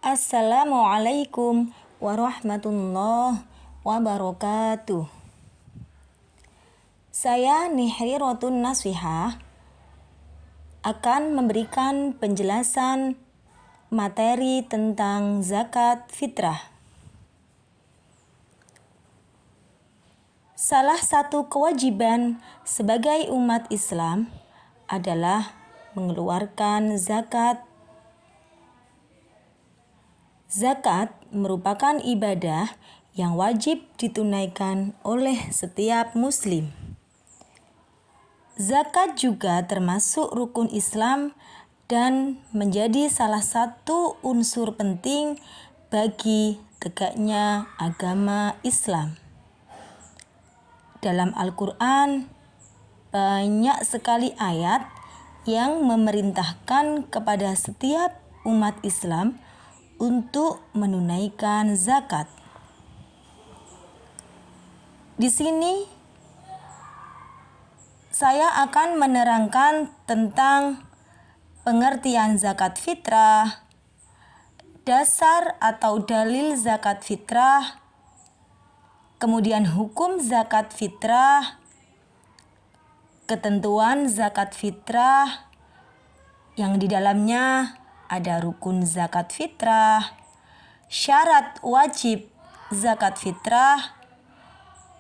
Assalamualaikum warahmatullahi wabarakatuh. Saya Nihri Rotun Naswihah akan memberikan penjelasan materi tentang zakat fitrah. Salah satu kewajiban sebagai umat Islam adalah mengeluarkan zakat. Zakat merupakan ibadah yang wajib ditunaikan oleh setiap muslim. Zakat juga termasuk rukun Islam dan menjadi salah satu unsur penting bagi tegaknya agama Islam. Dalam Al-Quran, banyak sekali ayat yang memerintahkan kepada setiap umat Islam untuk menunaikan zakat. Di sini saya akan menerangkan tentang pengertian zakat fitrah, dasar atau dalil zakat fitrah, kemudian hukum zakat fitrah, ketentuan zakat fitrah yang di dalamnya ada rukun zakat fitrah, syarat wajib zakat fitrah,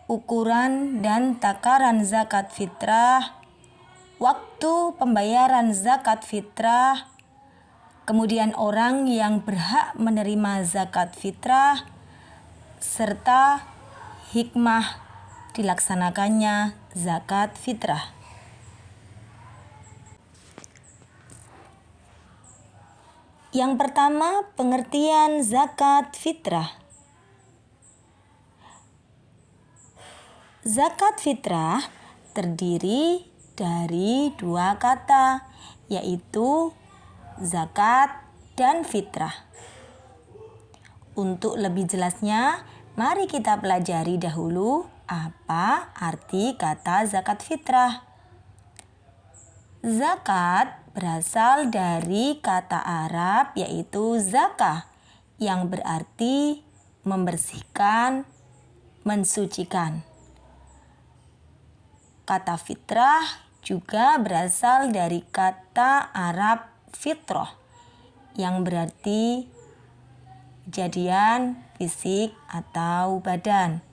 ukuran dan takaran zakat fitrah, waktu pembayaran zakat fitrah, kemudian orang yang berhak menerima zakat fitrah, serta hikmah dilaksanakannya zakat fitrah. Yang pertama, pengertian zakat fitrah. Zakat fitrah terdiri dari dua kata, yaitu zakat dan fitrah. Untuk lebih jelasnya, mari kita pelajari dahulu apa arti kata zakat fitrah. Zakat berasal dari kata Arab yaitu zakah yang berarti membersihkan, mensucikan. Kata fitrah juga berasal dari kata Arab fitrah yang berarti kejadian fisik atau badan.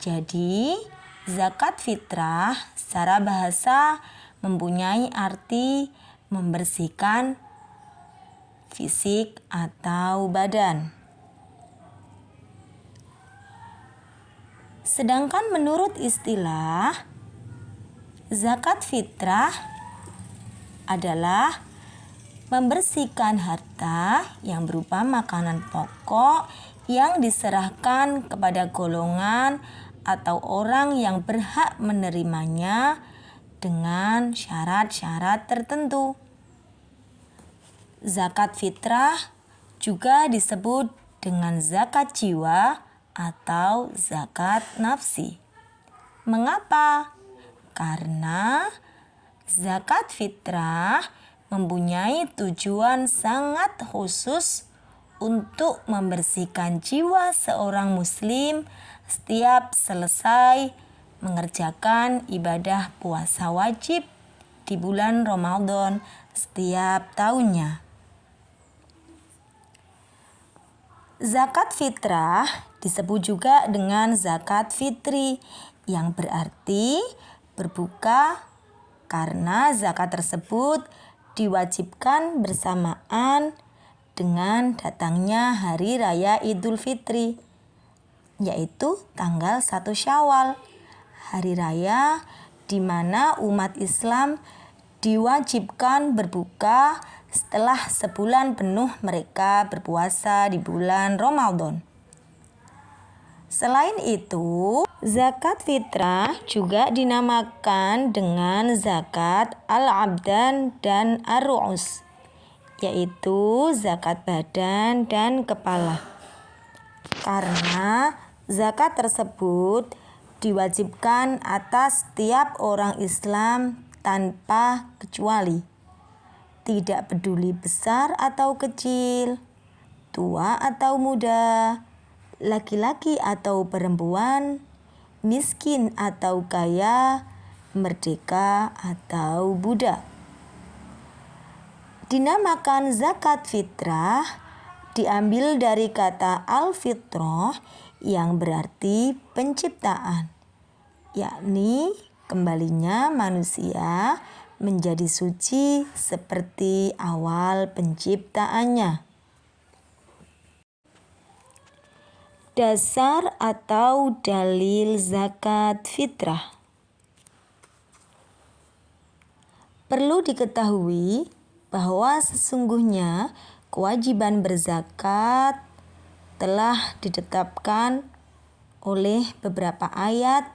Jadi, zakat fitrah secara bahasa mempunyai arti membersihkan fisik atau badan. Sedangkan menurut istilah, zakat fitrah adalah membersihkan harta yang berupa makanan pokok yang diserahkan kepada golongan atau orang yang berhak menerimanya dengan syarat-syarat tertentu. Zakat fitrah juga disebut dengan zakat jiwa atau zakat nafsi. Mengapa? Karena zakat fitrah mempunyai tujuan sangat khusus untuk membersihkan jiwa seorang muslim setiap selesai mengerjakan ibadah puasa wajib di bulan Ramadan setiap tahunnya. Zakat fitrah disebut juga dengan zakat fitri yang berarti berbuka karena zakat tersebut diwajibkan bersamaan dengan datangnya hari raya Idul Fitri, yaitu tanggal 1 Syawal, hari raya di mana umat Islam diwajibkan berbuka setelah sebulan penuh mereka berpuasa di bulan Ramadan. Selain itu, zakat fitrah juga dinamakan dengan zakat al-abdan dan ar-ru'us, yaitu zakat badan dan kepala. Karena zakat tersebut diwajibkan atas setiap orang Islam tanpa kecuali, tidak peduli besar atau kecil, tua atau muda, laki-laki atau perempuan, miskin atau kaya, merdeka atau budak. Dinamakan zakat fitrah diambil dari kata al-fitrah yang berarti penciptaan, yakni kembalinya manusia menjadi suci seperti awal penciptaannya. Dasar atau dalil zakat fitrah. Perlu diketahui bahwa sesungguhnya kewajiban berzakat telah ditetapkan oleh beberapa ayat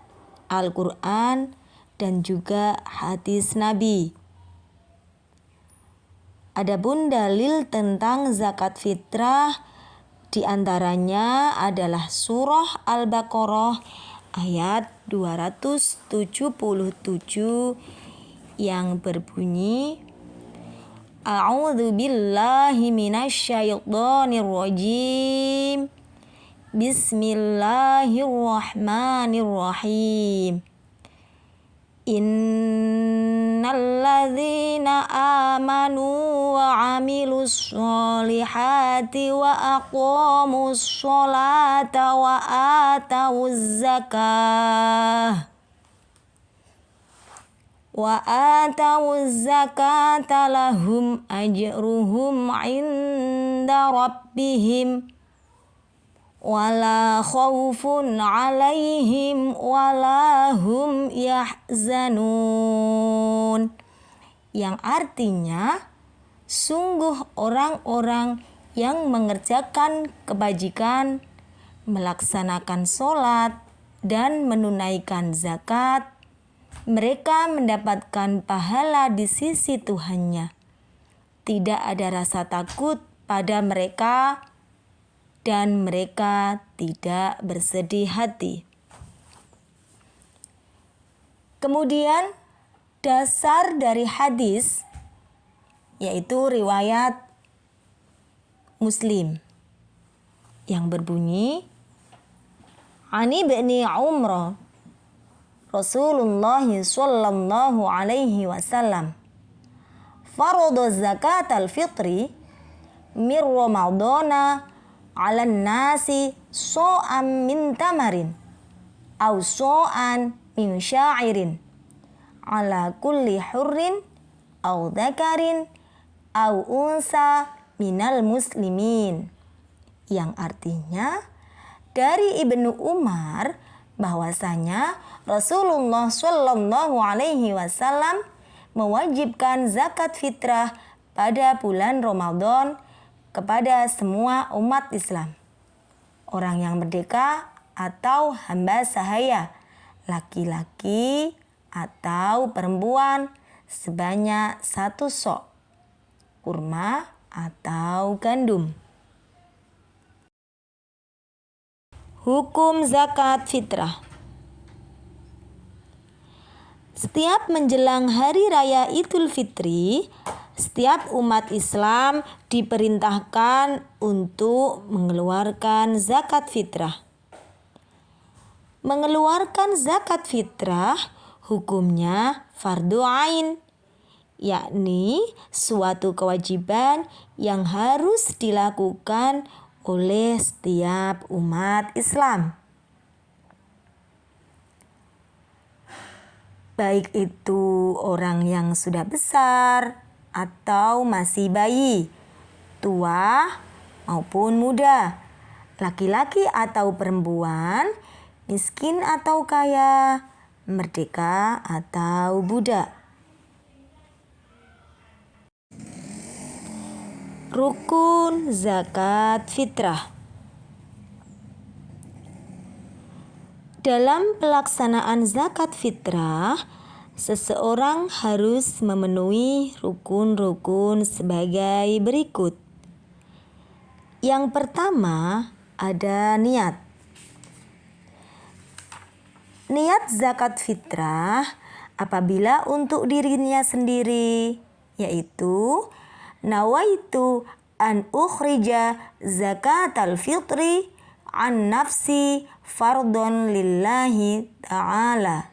Al-Quran dan juga hadis Nabi. Adapun dalil tentang zakat fitrah diantaranya adalah surah Al-Baqarah ayat 277 yang berbunyi, A'udzu billahi minasyaitonir rajim. Bismillahirrahmanirrahim. Innalladzina amanu wa 'amilus sholihati wa aqamus sholata wa atawuz zakata lahum ajruhum 'inda rabbihim wala khaufun 'alaihim wala hum yahzanun. Yang artinya, sungguh orang-orang yang mengerjakan kebajikan, melaksanakan sholat, dan menunaikan zakat, mereka mendapatkan pahala di sisi Tuhannya. Tidak ada rasa takut pada mereka dan mereka tidak bersedih hati. Kemudian dasar dari hadis yaitu riwayat Muslim yang berbunyi, Ani ibni Umar Rasulullah sallallahu alaihi wasallam farada zakat al-fitri min Ramadana 'alan nasi so'an min tamarin aw so'an min sya'irin ala kulli hurrin aw dzakarin aw unsa minal muslimin. Yang artinya dari Ibnu Umar bahwasanya Rasulullah Shallallahu Alaihi Wasallam mewajibkan zakat fitrah pada bulan Ramadan kepada semua umat Islam, orang yang merdeka atau hamba sahaya, laki-laki atau perempuan, sebanyak 1 sok kurma atau gandum. Hukum zakat fitrah. Setiap menjelang hari raya Idul Fitri, setiap umat Islam diperintahkan untuk mengeluarkan zakat fitrah. Mengeluarkan zakat fitrah hukumnya fardu ain, yakni suatu kewajiban yang harus dilakukan oleh setiap umat Islam. Baik itu orang yang sudah besar atau masih bayi, tua maupun muda, laki-laki atau perempuan, miskin atau kaya, merdeka atau budak. Rukun zakat fitrah. Dalam pelaksanaan zakat fitrah, seseorang harus memenuhi rukun-rukun sebagai berikut. Yang pertama ada niat. Niat zakat fitrah apabila untuk dirinya sendiri, yaitu nawaitu an ukhrija zakatal fitri an nafsi fardhon lillahi ta'ala.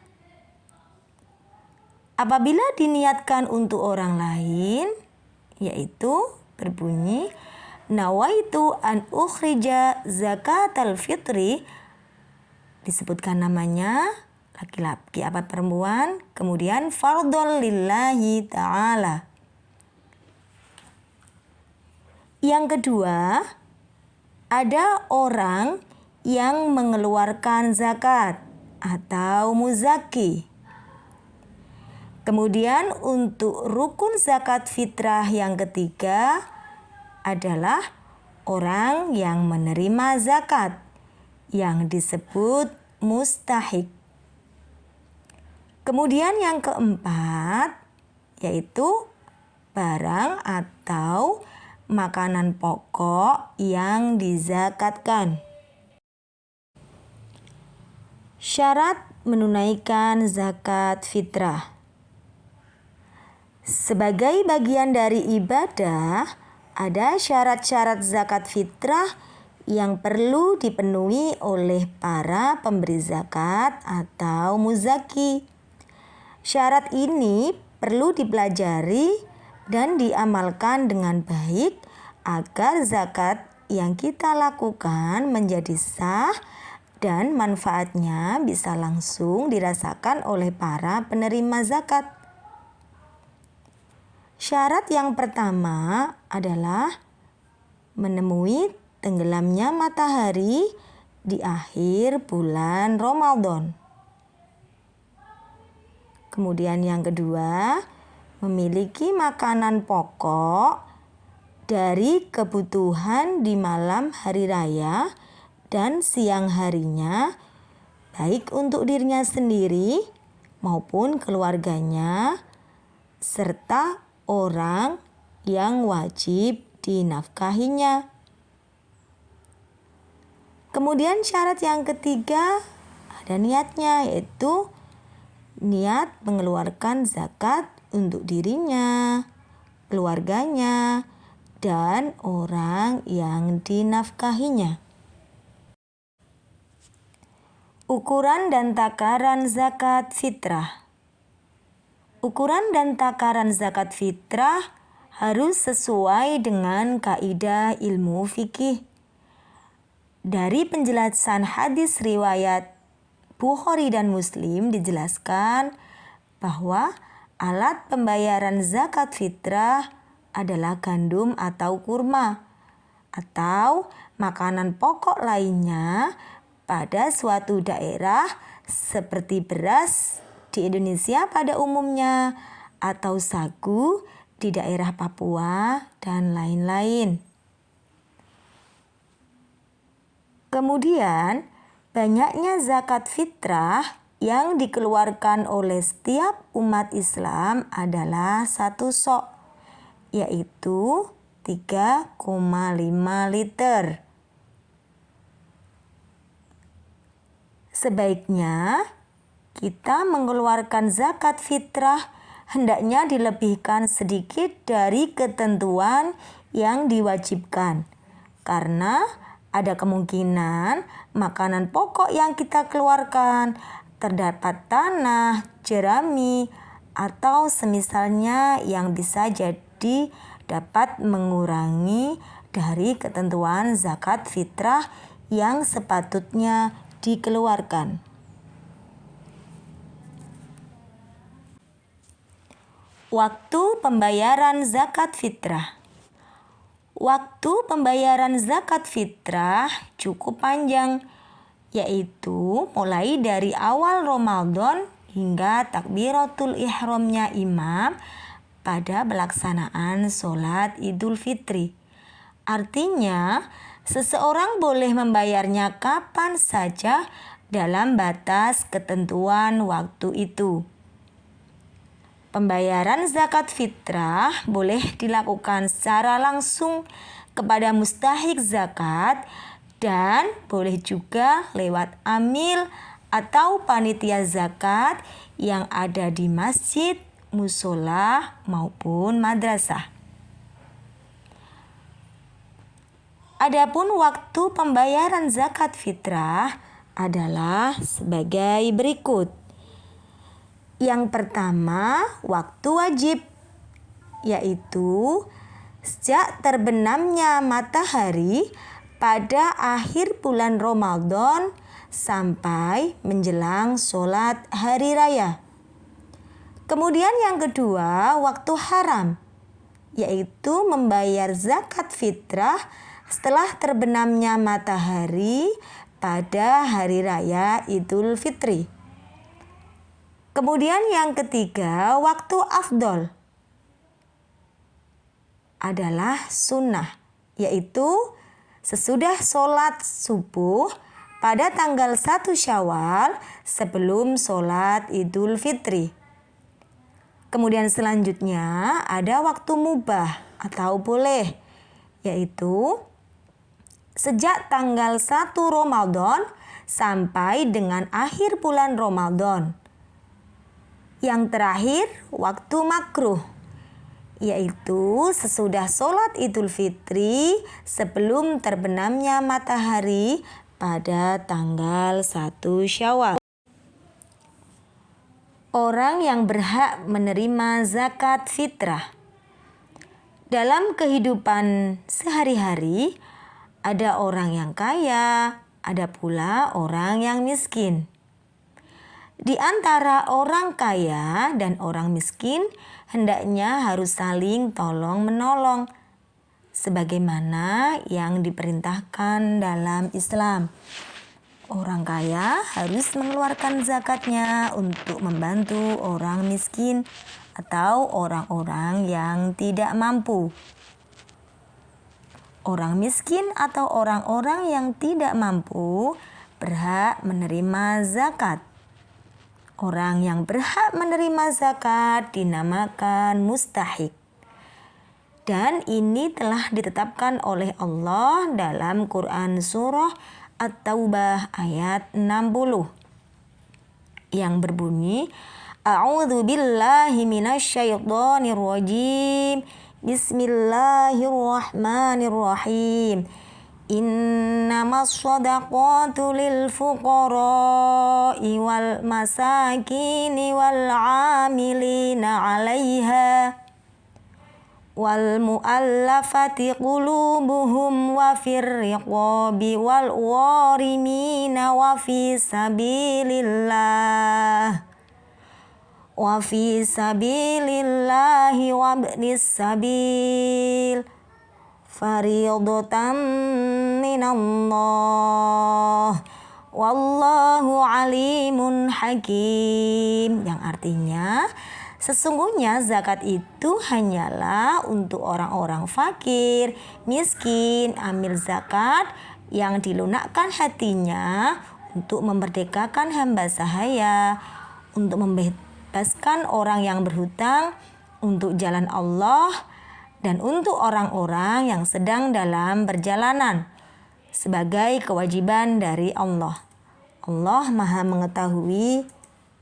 Apabila diniatkan untuk orang lain, yaitu berbunyi nawaitu an ukhrija zakatal fitri, disebutkan namanya laki-laki apa perempuan, kemudian fardhon lillahi ta'ala. Yang kedua, ada orang yang mengeluarkan zakat atau muzaki. Kemudian untuk rukun zakat fitrah yang ketiga adalah orang yang menerima zakat yang disebut mustahik. Kemudian yang keempat yaitu barang atau makanan pokok yang dizakatkan. Syarat menunaikan zakat fitrah. Sebagai bagian dari ibadah, ada syarat-syarat zakat fitrah yang perlu dipenuhi oleh para pemberi zakat atau muzaki. Syarat ini perlu dipelajari dan diamalkan dengan baik agar zakat yang kita lakukan menjadi sah dan manfaatnya bisa langsung dirasakan oleh para penerima zakat. Syarat yang pertama adalah menemui tenggelamnya matahari di akhir bulan Ramadan. Kemudian yang kedua, memiliki makanan pokok dari kebutuhan di malam hari raya dan siang harinya, baik untuk dirinya sendiri maupun keluarganya, serta orang yang wajib dinafkahinya. Kemudian syarat yang ketiga ada niatnya, yaitu niat mengeluarkan zakat untuk dirinya, keluarganya, dan orang yang dinafkahinya. Ukuran dan takaran zakat fitrah. Ukuran dan takaran zakat fitrah harus sesuai dengan kaidah ilmu fikih. Dari penjelasan hadis riwayat Bukhari dan Muslim dijelaskan bahwa alat pembayaran zakat fitrah adalah gandum atau kurma atau makanan pokok lainnya pada suatu daerah seperti beras di Indonesia pada umumnya atau sagu di daerah Papua dan lain-lain. Kemudian banyaknya zakat fitrah yang dikeluarkan oleh setiap umat Islam adalah 1 sok, yaitu 3,5 liter. Sebaiknya kita mengeluarkan zakat fitrah hendaknya dilebihkan sedikit dari ketentuan yang diwajibkan, karena ada kemungkinan makanan pokok yang kita keluarkan terdapat tanah, jerami, atau semisalnya yang bisa jadi dapat mengurangi dari ketentuan zakat fitrah yang sepatutnya dikeluarkan. Waktu pembayaran zakat fitrah. Waktu pembayaran zakat fitrah cukup panjang, yaitu mulai dari awal Ramadan hingga takbiratul ihramnya imam pada pelaksanaan sholat Idul Fitri. Artinya, seseorang boleh membayarnya kapan saja dalam batas ketentuan waktu itu. Pembayaran zakat fitrah boleh dilakukan secara langsung kepada mustahik zakat dan boleh juga lewat amil atau panitia zakat yang ada di masjid, musola maupun madrasah. Adapun waktu pembayaran zakat fitrah adalah sebagai berikut. Yang pertama, waktu wajib, yaitu sejak terbenamnya matahari pada akhir bulan Ramadan sampai menjelang sholat hari raya. Kemudian yang kedua, waktu haram, yaitu membayar zakat fitrah setelah terbenamnya matahari pada hari raya Idul Fitri. Kemudian yang ketiga, waktu afdol adalah sunnah, yaitu sesudah sholat subuh pada tanggal 1 Syawal sebelum sholat Idul Fitri. Kemudian selanjutnya ada waktu mubah atau boleh, yaitu sejak tanggal 1 Ramadan sampai dengan akhir bulan Ramadan. Yang terakhir, waktu makruh, yaitu sesudah sholat Idul Fitri sebelum terbenamnya matahari pada tanggal 1 Syawal. Orang yang berhak menerima zakat fitrah. Dalam kehidupan sehari-hari, ada orang yang kaya, ada pula orang yang miskin. Di antara orang kaya dan orang miskin, hendaknya harus saling tolong-menolong, sebagaimana yang diperintahkan dalam Islam. Orang kaya harus mengeluarkan zakatnya untuk membantu orang miskin atau orang-orang yang tidak mampu. Orang miskin atau orang-orang yang tidak mampu berhak menerima zakat. Orang yang berhak menerima zakat dinamakan mustahik. Dan ini telah ditetapkan oleh Allah dalam Quran surah At-Taubah ayat 60 yang berbunyi, A'udzu billahi minasyaitonir rajim. Bismillahirrahmanirrahim. Innamas shadaqatu lil fuqara'i wal masakini wal 'amilina 'alaiha wal mu'allafati qulubuhum wa fir riqabi wal gharimina wa fi sabilillah wa ibnis sabil fariidatan minallah wallahu alimun hakim, yang artinya sesungguhnya zakat itu hanyalah untuk orang-orang fakir, miskin, amil zakat yang dilunakkan hatinya untuk memerdekakan hamba sahaya, untuk membebaskan orang yang berhutang untuk jalan Allah, dan untuk orang-orang yang sedang dalam perjalanan sebagai kewajiban dari Allah. Allah Maha Mengetahui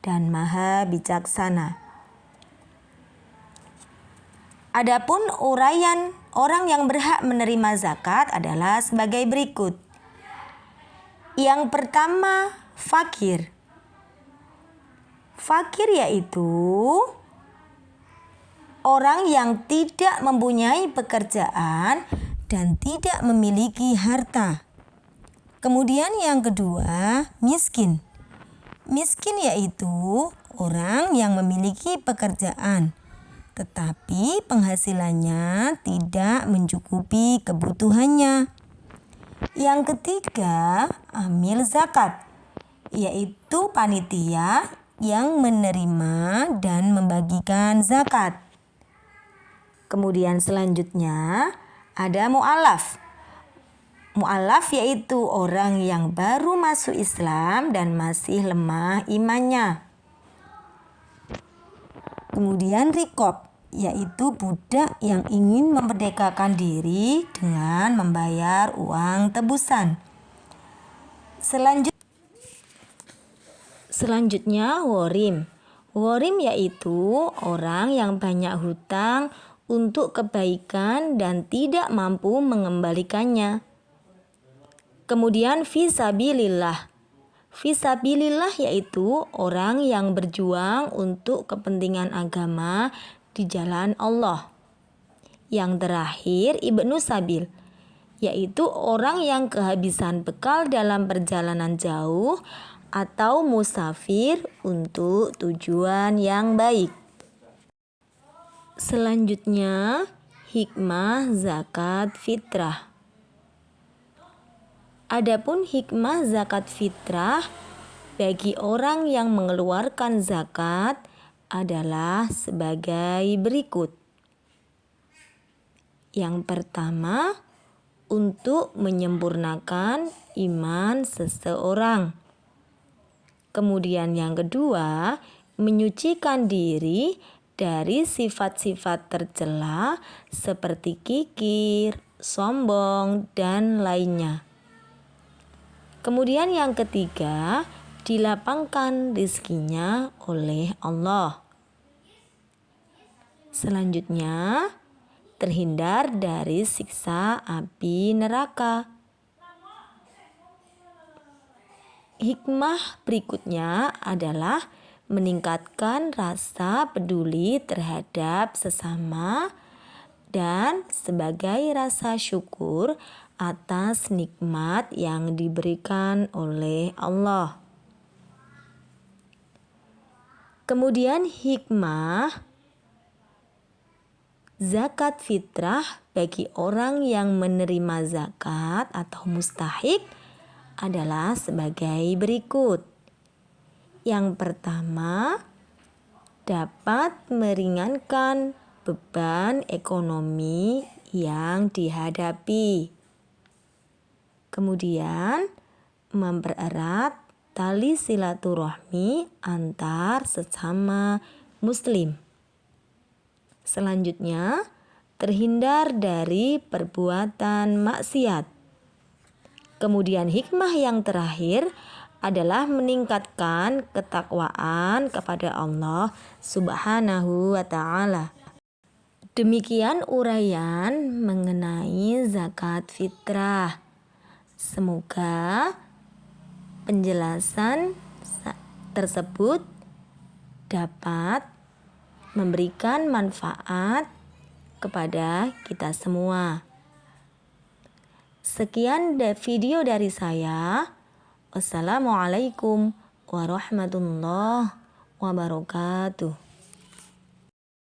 dan Maha Bijaksana. Adapun uraian orang yang berhak menerima zakat adalah sebagai berikut. Yang pertama, fakir. Fakir yaitu orang yang tidak mempunyai pekerjaan dan tidak memiliki harta. Kemudian yang kedua, miskin. Miskin yaitu orang yang memiliki pekerjaan, tetapi penghasilannya tidak mencukupi kebutuhannya. Yang ketiga, amil zakat, yaitu panitia yang menerima dan membagikan zakat. Kemudian selanjutnya ada mu'alaf. Mu'alaf yaitu orang yang baru masuk Islam dan masih lemah imannya. Kemudian riqab, yaitu budak yang ingin memerdekakan diri dengan membayar uang tebusan. Selanjutnya gharim. Gharim yaitu orang yang banyak hutang untuk kebaikan dan tidak mampu mengembalikannya. Kemudian fisabilillah. Fisabilillah yaitu orang yang berjuang untuk kepentingan agama di jalan Allah. Yang terakhir Ibnu Sabil, yaitu orang yang kehabisan bekal dalam perjalanan jauh atau musafir untuk tujuan yang baik. Selanjutnya, hikmah zakat fitrah. Adapun hikmah zakat fitrah bagi orang yang mengeluarkan zakat adalah sebagai berikut. Yang pertama, untuk menyempurnakan iman seseorang. Kemudian yang kedua, menyucikan diri dari sifat-sifat tercela seperti kikir, sombong, dan lainnya. Kemudian yang ketiga, dilapangkan rizkinya oleh Allah. Selanjutnya, terhindar dari siksa api neraka. Hikmah berikutnya adalah meningkatkan rasa peduli terhadap sesama dan sebagai rasa syukur atas nikmat yang diberikan oleh Allah. Kemudian hikmah zakat fitrah bagi orang yang menerima zakat atau mustahik adalah sebagai berikut. Yang pertama, dapat meringankan beban ekonomi yang dihadapi. Kemudian, mempererat tali silaturahmi antar sesama muslim. Selanjutnya, terhindar dari perbuatan maksiat. Kemudian hikmah yang terakhir adalah meningkatkan ketakwaan kepada Allah Subhanahu wa ta'ala. Demikian uraian mengenai zakat fitrah. Semoga penjelasan tersebut dapat memberikan manfaat kepada kita semua. Sekian video dari saya. Wassalamualaikum warahmatullahi wabarakatuh.